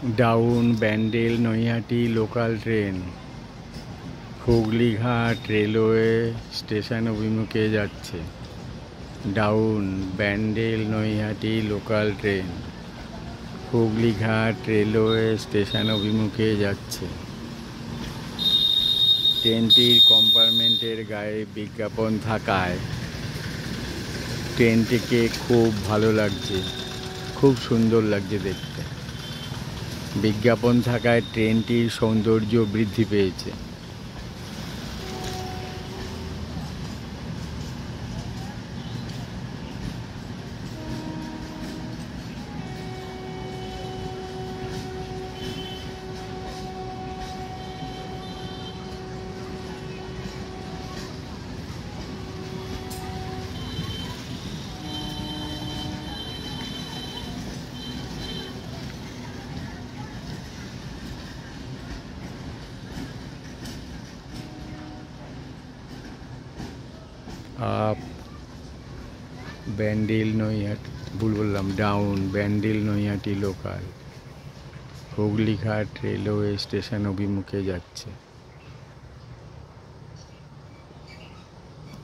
Down Bandel Naihati local train Hooghly Ghat railway station অভিমুখে যাচ্ছে। Down Bandel Naihati local train Hooghly Ghat railway station অভিমুখে যাচ্ছে। ট্রেনটির কম্পার্টমেন্টের গায়ে বিজ্ঞাপন থাকায় ট্রেনটিকে খুব ভালো লাগছে, খুব সুন্দর লাগছে দেখতে। বিজ্ঞাপন থাকায় ট্রেনটির সৌন্দর্য বৃদ্ধি পেয়েছে। আপ ব্যান্ডেল নৈহাটি, ভুল বললাম, down Bandel Naihati local Hooghly Ghat railway station অভিমুখে যাচ্ছে।